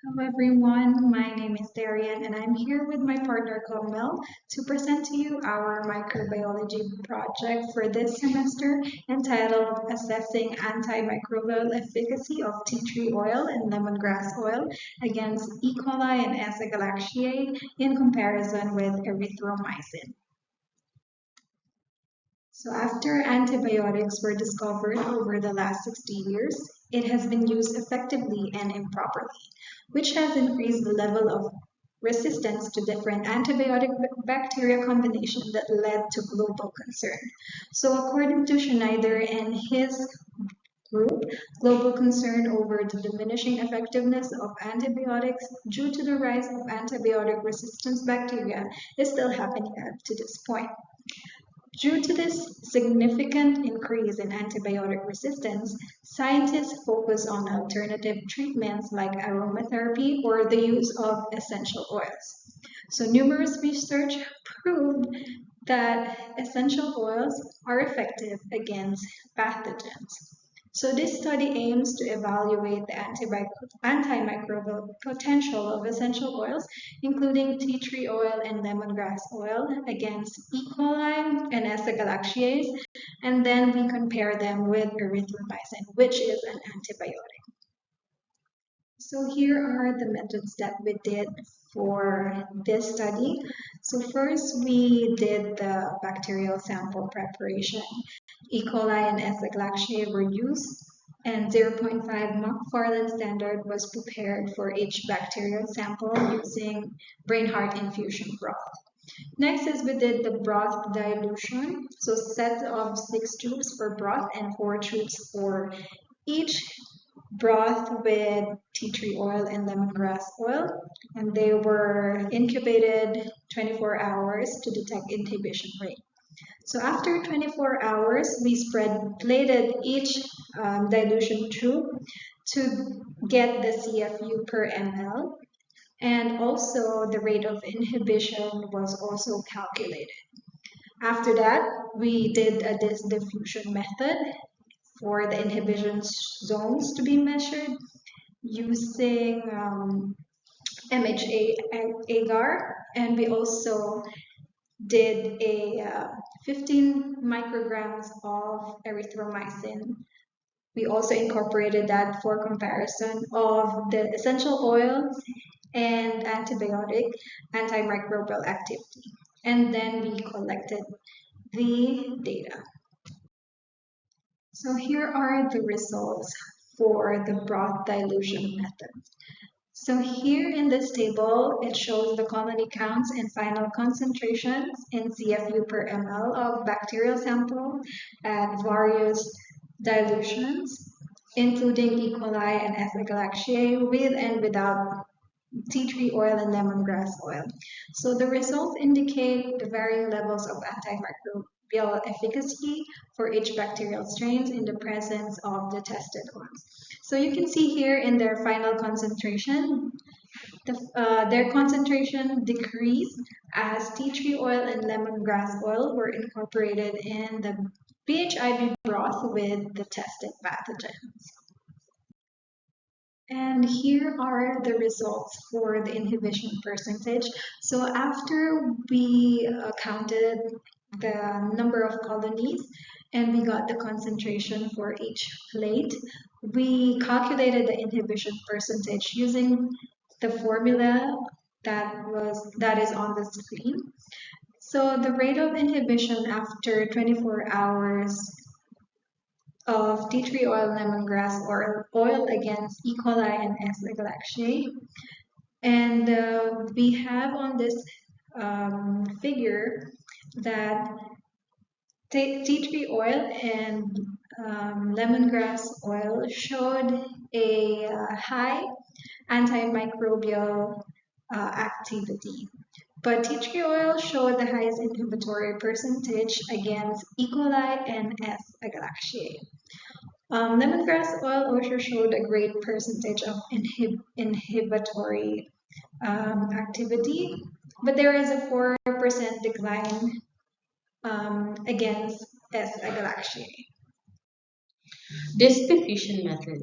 Hello everyone, my name is Darianne and I'm here with my partner Carmel to present to you our microbiology project for this semester entitled Assessing Antimicrobial Efficacy of Tea Tree Oil and Lemongrass Oil against E. coli and agalactiae in comparison with erythromycin. So after antibiotics were discovered over the last 60 years, it has been used effectively and improperly, which has increased the level of resistance to different antibiotic bacteria combinations that led to global concern. So according to Schneider and his group, global concern over the diminishing effectiveness of antibiotics due to the rise of antibiotic resistance bacteria is still happening up to this point. Due to this significant increase in antibiotic resistance, scientists focus on alternative treatments like aromatherapy or the use of essential oils. So, numerous research proved that essential oils are effective against pathogens. So this study aims to evaluate the antimicrobial potential of essential oils, including tea tree oil and lemongrass oil, against E. coli and agalactiae, and then we compare them with erythromycin, which is an antibiotic. So here are the methods that we did for this study. So first we did the bacterial sample preparation. E. coli and agalactiae were used and 0.5 McFarland standard was prepared for each bacterial sample using brain heart infusion broth. Next is we did the broth dilution. So set of 6 tubes for broth and 4 tubes for each broth with tea tree oil and lemongrass oil, and they were incubated 24 hours to detect inhibition rate. So after 24 hours, we plated each dilution tube to get the CFU per ml, and also the rate of inhibition was also calculated. After that, we did a diffusion method for the inhibition zones to be measured using MHA agar, and we also did a 15 micrograms of erythromycin. We also incorporated that for comparison of the essential oils and antimicrobial activity. And then we collected the data. So here are the results for the broth dilution method. So here in this table, it shows the colony counts and final concentrations in CFU per ml of bacterial sample at various dilutions, including E. coli and agalactiae with and without tea tree oil and lemongrass oil. So the results indicate the varying levels of antimicrobial efficacy for each bacterial strains in the presence of the tested oils. So you can see here in their final concentration, their concentration decreased as tea tree oil and lemongrass oil were incorporated in the BHIB broth with the tested pathogens. And here are the results for the inhibition percentage. So after we counted the number of colonies and we got the concentration for each plate, we calculated the inhibition percentage using the formula that is on the screen. So the rate of inhibition after 24 hours of tea tree oil, lemongrass, or oil against E. coli and agalactiae. And we have on this figure that tea tree oil and lemongrass oil showed a high antimicrobial activity. But tea tree oil showed the highest inhibitory percentage against E. coli and S. agalactiae. Lemongrass oil also showed a great percentage of inhibitory activity, but there is a 4% decline against S. agalactiae. This diffusion method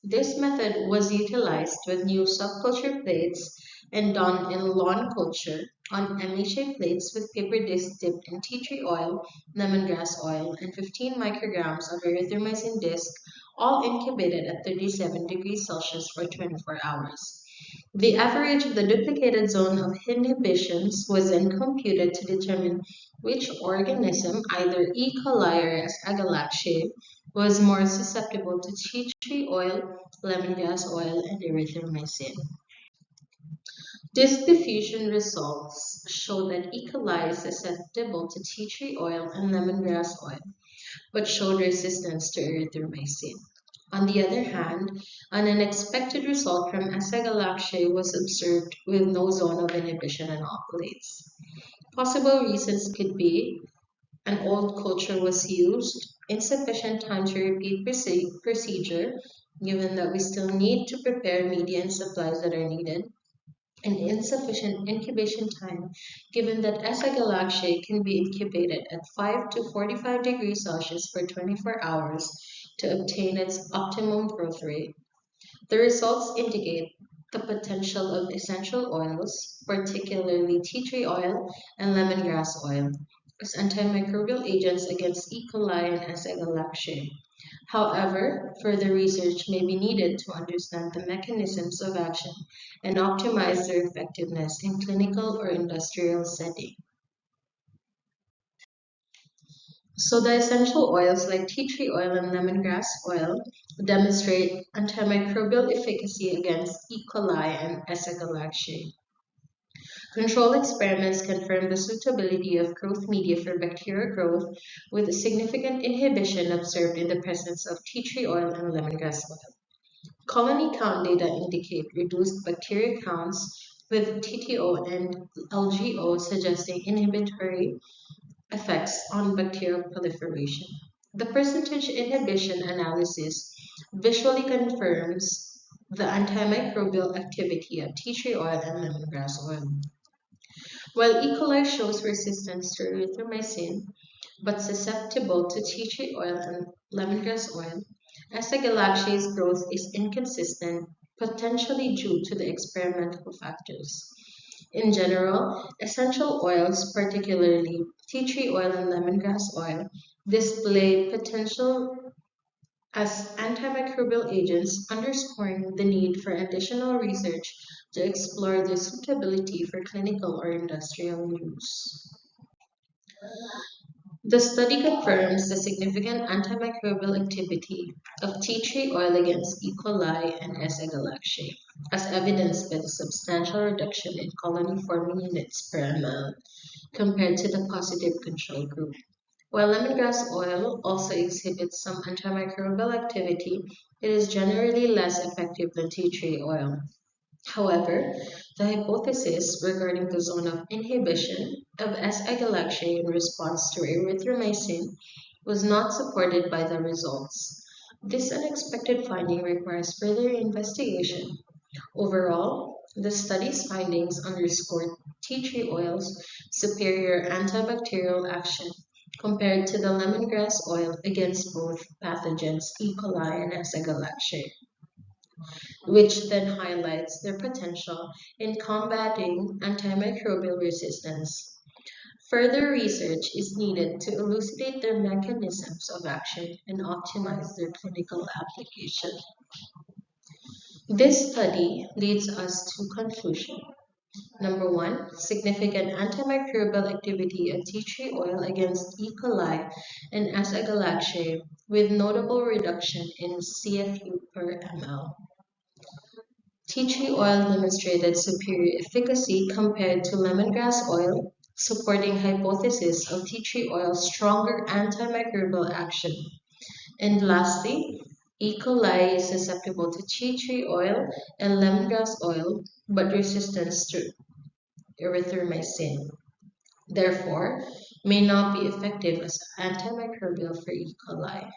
This method was utilized with new subculture plates and done in lawn culture on MHA plates with paper disc dipped in tea tree oil, lemongrass oil, and 15 micrograms of erythromycin disc, all incubated at 37 degrees Celsius for 24 hours. The average of the duplicated zone of inhibitions was then computed to determine which organism, either E. coli or agalactiae, was more susceptible to tea tree oil, lemongrass oil, and erythromycin. This diffusion results show that E. coli is susceptible to tea tree oil and lemongrass oil, but showed resistance to erythromycin. On the other hand, an unexpected result from agalactiae was observed with no zone of inhibition in all plates. Possible reasons could be an old culture was used, insufficient time to repeat procedure, given that we still need to prepare media and supplies that are needed, and insufficient incubation time, given that agalactiae can be incubated at 5 to 45 degrees Celsius for 24 hours to obtain its optimum growth rate. The results indicate the potential of essential oils, particularly tea tree oil and lemongrass oil, as antimicrobial agents against E. coli and agalactiae. However, further research may be needed to understand the mechanisms of action and optimize their effectiveness in clinical or industrial setting. So the essential oils like tea tree oil and lemongrass oil demonstrate antimicrobial efficacy against E. coli and agalactiae. Control experiments confirm the suitability of growth media for bacterial growth with a significant inhibition observed in the presence of tea tree oil and lemongrass oil. Colony count data indicate reduced bacteria counts with TTO and LGO suggesting inhibitory effects on bacterial proliferation. The percentage inhibition analysis visually confirms the antimicrobial activity of tea tree oil and lemongrass oil. While E. coli shows resistance to erythromycin, but susceptible to tea tree oil and lemongrass oil, agalactiace's growth is inconsistent, potentially due to the experimental factors. In general, essential oils, particularly tea tree oil and lemongrass oil, display potential as antimicrobial agents, underscoring the need for additional research to explore their suitability for clinical or industrial use. The study confirms the significant antimicrobial activity of tea tree oil against E. coli and S. agalactiae, as evidenced by the substantial reduction in colony forming units per ml compared to the positive control group. While lemongrass oil also exhibits some antimicrobial activity, it is generally less effective than tea tree oil. However, the hypothesis regarding the zone of inhibition of S-agalactae in response to erythromycin was not supported by the results. This unexpected finding requires further investigation. Overall, the study's findings underscored tea tree oil's superior antibacterial action compared to the lemongrass oil against both pathogens E. coli and agalactae, which then highlights their potential in combating antimicrobial resistance. Further research is needed to elucidate their mechanisms of action and optimize their clinical application. This study leads us to conclusion. Number one, significant antimicrobial activity of tea tree oil against E. coli and agalactae with notable reduction in CFU per ml. Tea tree oil demonstrated superior efficacy compared to lemongrass oil, supporting hypothesis of tea tree oil's stronger antimicrobial action. And lastly, E. coli is susceptible to tea tree oil and lemongrass oil, but resistance to erythromycin. Therefore, may not be effective as antimicrobial for E. coli.